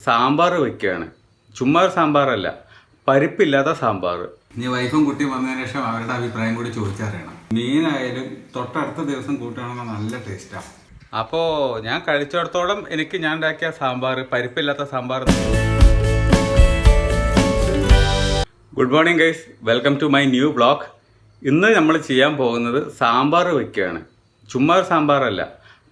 സാമ്പാർ വെക്കുകയാണ്. ചുമ്മാ ഒരു സാമ്പാറല്ല, പരിപ്പില്ലാത്ത സാമ്പാർ. ഇനി വൈഫും കുട്ടിയും വന്നതിന് ശേഷം അവരുടെ അഭിപ്രായം കൂടി ചോദിച്ചറിയണം. മീനായാലും തൊട്ടടുത്ത ദിവസം കൂട്ടുകയാണെങ്കിൽ നല്ല ടേസ്റ്റാണ്. അപ്പോൾ ഞാൻ കഴിച്ചിടത്തോളം എനിക്ക് ഞാൻ ഉണ്ടാക്കിയ സാമ്പാർ, പരിപ്പില്ലാത്ത sambar. Good morning guys, welcome to my new vlog. ഇന്ന് നമ്മൾ ചെയ്യാൻ പോകുന്നത് സാമ്പാർ വെക്കുകയാണ്. ചുമ്മാ ഒരു സാമ്പാറല്ല,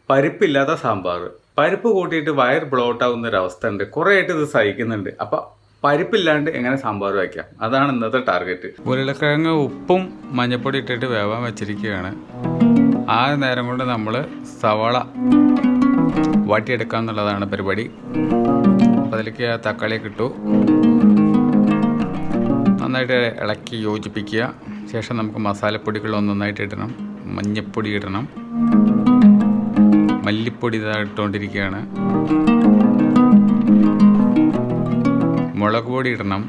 പരിപ്പില്ലാത്ത സാമ്പാർ. പരിപ്പ് കൂട്ടിയിട്ട് വയർ ബ്ലോട്ട് ആവുന്നൊരവസ്ഥ ഉണ്ട്. കുറേ ആയിട്ട് ഇത് സഹിക്കുന്നുണ്ട്. അപ്പോൾ പരിപ്പില്ലാണ്ട് എങ്ങനെ സാമ്പാർ വയ്ക്കാം, അതാണ് ഇന്നത്തെ ടാർഗറ്റ്. ഉരുളക്കിഴങ്ങ് ഉപ്പും മഞ്ഞൾപ്പൊടി ഇട്ടിട്ട് വേവാൻ വെച്ചിരിക്കുകയാണ്. ആ നേരം കൊണ്ട് നമ്മൾ സവാള വാട്ടിയെടുക്കുക എന്നുള്ളതാണ് പരിപാടി. അപ്പോൾ അതിലേക്ക് തക്കാളിയൊക്കെ ഇട്ടു, നന്നായിട്ട് ഇളക്കി യോജിപ്പിക്കുക. ശേഷം നമുക്ക് മസാലപ്പൊടികൾ നന്നായിട്ട് ഇടണം. മഞ്ഞൾപ്പൊടി ഇടണം, മല്ലിപ്പൊടി ഇട്ടുകൊണ്ടിരിക്കുകയാണ്, മുളക് പൊടി ഇടണം,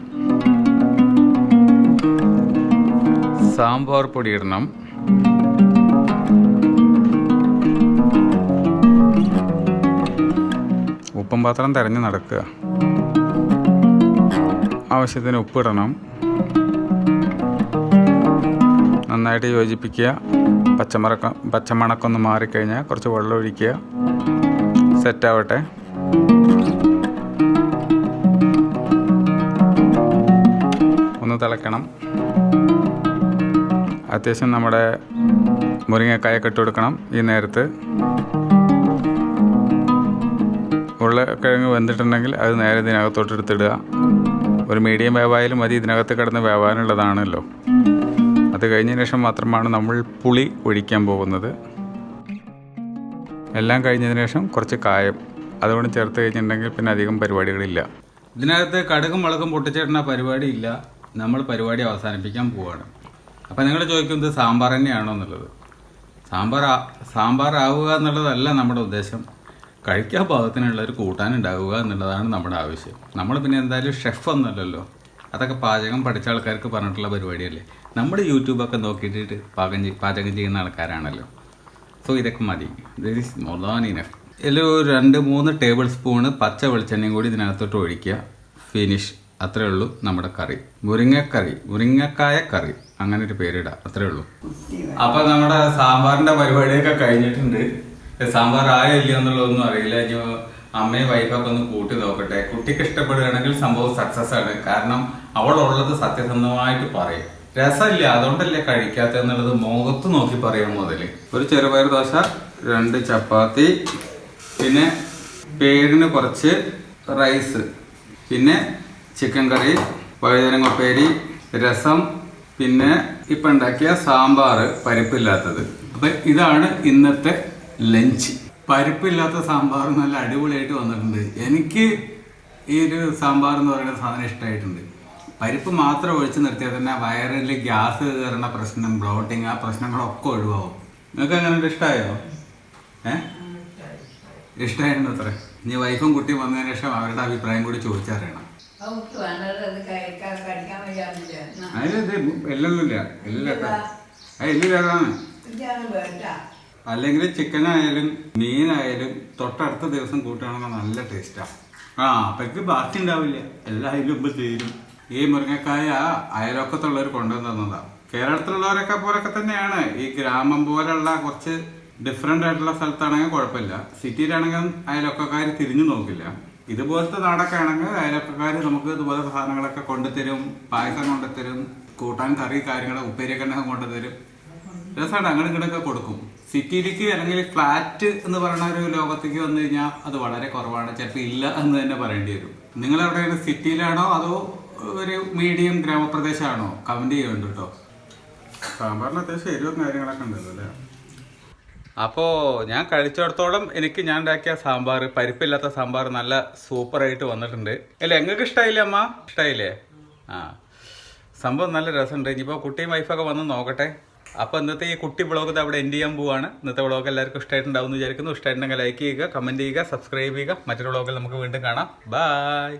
സാമ്പാർ പൊടി ഇടണം, ഉപ്പും പാത്രം തിരഞ്ഞ് നടക്കുക. ആവശ്യത്തിന് ഉപ്പിടണം, നന്നായിട്ട് യോജിപ്പിക്കുക. പച്ചമണക്കൊന്ന് മാറിക്കഴിഞ്ഞാൽ കുറച്ച് വെള്ളം ഒഴിക്കുക, സെറ്റാവട്ടെ. ഒന്ന് തിളയ്ക്കണം. അത്യാവശ്യം നമ്മുടെ മുരിങ്ങക്കായൊക്കെ ഇട്ട് കൊടുക്കണം. ഈ നേരത്ത് ഉരുളക്കിഴങ്ങ് വെന്തിട്ടുണ്ടെങ്കിൽ അത് നേരെ ഇതിനകത്തോട്ട് എടുത്തിടുക. ഒരു മീഡിയം വേവായാലും മതി, ഇതിനകത്ത് കിടന്ന് വേവാനുള്ളതാണല്ലോ. അത് കഴിഞ്ഞതിന് ശേഷം മാത്രമാണ് നമ്മൾ പുളി ഒഴിക്കാൻ പോകുന്നത്. എല്ലാം കഴിഞ്ഞതിന് ശേഷം കുറച്ച് കായം അതുകൊണ്ട് ചേർത്ത് കഴിഞ്ഞിട്ടുണ്ടെങ്കിൽ പിന്നെ അധികം പരിപാടികളില്ല. ഇതിനകത്ത് കടുകും മുളകും പൊട്ടിച്ചിടുന്ന പരിപാടിയില്ല. നമ്മൾ പരിപാടി അവസാനിപ്പിക്കാൻ പോവുകയാണ്. അപ്പോൾ നിങ്ങൾ ചോദിക്കുന്നത് സാമ്പാർ തന്നെയാണോ എന്നുള്ളത്. സാമ്പാർ ആവുക എന്നുള്ളതല്ല നമ്മുടെ ഉദ്ദേശം. കഴിക്കാൻ പാകത്തിനുള്ളൊരു കൂട്ടാനുണ്ടാവുക എന്നുള്ളതാണ് നമ്മുടെ ആവശ്യം. നമ്മൾ പിന്നെ എന്തായാലും ഷെഫ് ഒന്നുമല്ലല്ലോ. അതൊക്കെ പാചകം പഠിച്ച ആൾക്കാർക്ക് പറഞ്ഞിട്ടുള്ള പരിപാടിയല്ലേ. നമ്മുടെ യൂട്യൂബൊക്കെ നോക്കിയിട്ട് പാചകം ചെയ്യുന്ന ആൾക്കാരാണല്ലോ. സോ ഇതൊക്കെ മതി. This is more than enough. ഇതിൽ ഒരു 2-3 ടേബിൾ സ്പൂണ് പച്ച വെളിച്ചെണ്ണയും കൂടി ഇതിനകത്തോട്ട് ഒഴിക്കുക. ഫിനിഷ്. അത്രേ ഉള്ളൂ നമ്മുടെ കറി. മുരിങ്ങക്കായ കറി, അങ്ങനെ ഒരു പേരിടാം. അത്രേ ഉള്ളൂ. അപ്പോൾ നമ്മുടെ സാമ്പാറിൻ്റെ പരിപാടിയൊക്കെ കഴിഞ്ഞിട്ടുണ്ട്. സാമ്പാർ ആയില്ല എന്നുള്ളതൊന്നും അറിയില്ല. ഇനി അമ്മയും വൈഫൊക്കെ ഒന്ന് കൂട്ടി നോക്കട്ടെ. കുട്ടിക്ക് ഇഷ്ടപ്പെടുകയാണെങ്കിൽ സംഭവം സക്സസ് ആണ്. കാരണം അവളുള്ളത് സത്യസന്ധമായിട്ട് പറയും. രസമില്ല അതുകൊണ്ടല്ലേ കഴിക്കാത്തെന്നുള്ളത് മുഖത്ത് നോക്കി പറയാം. മുതൽ ഒരു ചെറുപയർ ദോശ, 2 ചപ്പാത്തി, പിന്നെ പേരിന് കുറച്ച് റൈസ്, പിന്നെ ചിക്കൻ കറി, വഴുതനങ്ങപ്പേരി, രസം, പിന്നെ ഇപ്പം ഉണ്ടാക്കിയ സാമ്പാർ പരിപ്പില്ലാത്തത്. അപ്പം ഇതാണ് ഇന്നത്തെ ലഞ്ച്. പരിപ്പില്ലാത്ത സാമ്പാർ നല്ല അടിപൊളിയായിട്ട് വന്നിട്ടുണ്ട്. എനിക്ക് ഈ ഒരു സാമ്പാർ എന്ന് പറയുന്ന സാധനം ഇഷ്ടമായിട്ടുണ്ട്. പരിപ്പ് മാത്രം ഒഴിച്ച് നിർത്തിയാൽ തന്നെ വയറിൽ ഗ്യാസ് കയറുന്ന പ്രശ്നം, ബ്ലോട്ടിങ്, ആ പ്രശ്നങ്ങളൊക്കെ ഒഴിവാകും. നിങ്ങൾക്ക് അങ്ങനെ ഇഷ്ടമായോ? ഇഷ്ടമായിരുന്നു അത്ര. ഇനി വൈഫും കുട്ടിയും വന്നതിന് ശേഷം അവരുടെ അഭിപ്രായം കൂടി ചോദിച്ചറിയണം. എല്ലില്ലാതാണ്. അല്ലെങ്കിൽ ചിക്കനായാലും മീനായാലും തൊട്ടടുത്ത ദിവസം കൂട്ടുകയാണെങ്കിൽ നല്ല ടേസ്റ്റാണ്. അപ്പോഴേക്ക് ബാക്കി ഉണ്ടാവില്ല, എല്ലാം അതിൻ്റെ മുമ്പ് തീരും. ഈ മുരിങ്ങക്കായ അയൽവക്കത്തുള്ളവർ കൊണ്ടുവന്നതാണ്. കേരളത്തിലുള്ളവരൊക്കെ പോലൊക്കെ തന്നെയാണ്. ഈ ഗ്രാമം പോലുള്ള കുറച്ച് ഡിഫറെൻ്റ് ആയിട്ടുള്ള സ്ഥലത്താണെങ്കിൽ കുഴപ്പമില്ല. സിറ്റിയിലാണെങ്കിൽ അയൽവക്കക്കാർ തിരിഞ്ഞു നോക്കില്ല. ഇതുപോലത്തെ നാടൊക്കെ ആണെങ്കിൽ അയൽവക്കക്കാർ നമുക്ക് ഇതുപോലത്തെ സാധനങ്ങളൊക്കെ കൊണ്ടുതരും. പായസം കൊണ്ടുതരും, കൂട്ടാൻ കറി കാര്യങ്ങൾ ഉപ്പേരിയൊക്കെ ഉണ്ടെങ്കിൽ കൊണ്ടുതരും. രസമാണ്. അങ്ങനെ ഇങ്ങോട്ടൊക്കെ കൊടുക്കും. സിറ്റിയിലേക്ക് അല്ലെങ്കിൽ ഫ്ലാറ്റ് എന്ന് പറയുന്ന ഒരു ലോകത്തേക്ക് വന്നു കഴിഞ്ഞാൽ അത് വളരെ കുറവാണ്. ചിലപ്പോൾ ഇല്ല എന്ന് തന്നെ പറയേണ്ടി വരും. നിങ്ങളെവിടെയാണ്, സിറ്റിയിലാണോ അതോ ഒരു മീഡിയം ഗ്രാമപ്രദേശമാണോ? കമൻറ്റ് ചെയ്യുന്നുണ്ട് കേട്ടോ. സാമ്പാറിന് അത്യാവശ്യം എരിവും കാര്യങ്ങളൊക്കെ ഉണ്ടല്ലോ അല്ലേ. അപ്പോൾ ഞാൻ കഴിച്ചിടത്തോളം എനിക്ക് ഞാൻ ഉണ്ടാക്കിയ സാമ്പാർ, പരിപ്പില്ലാത്ത സാമ്പാർ നല്ല സൂപ്പറായിട്ട് വന്നിട്ടുണ്ട്. അല്ലേ, നിങ്ങൾക്ക് ഇഷ്ടമായില്ലേ അമ്മ? ഇഷ്ടമായില്ലേ? സംഭവം നല്ല രസമുണ്ട്. ഇനിയിപ്പോൾ കുട്ടിയും വൈഫൊക്കെ വന്ന് നോക്കട്ടെ. അപ്പോൾ ഇന്നത്തെ ഈ കുട്ടി വ്ളോഗ് ഇത് അവിടെ എൻഡ് ചെയ്യാൻ പോവാണ്. ഇന്നത്തെ വ്ളോഗ് എല്ലാവർക്കും ഇഷ്ടമായിട്ടുണ്ടാവും എന്ന് വിചാരിക്കുന്നു. ഇഷ്ടമായിട്ടുണ്ടെങ്കിൽ ലൈക്ക് ചെയ്യുക, കമൻറ്റ് ചെയ്യുക, സബ്സ്ക്രൈബ് ചെയ്യുക. മറ്റൊരു വ്ളോഗിൽ നമുക്ക് വീണ്ടും കാണാം. ബൈ.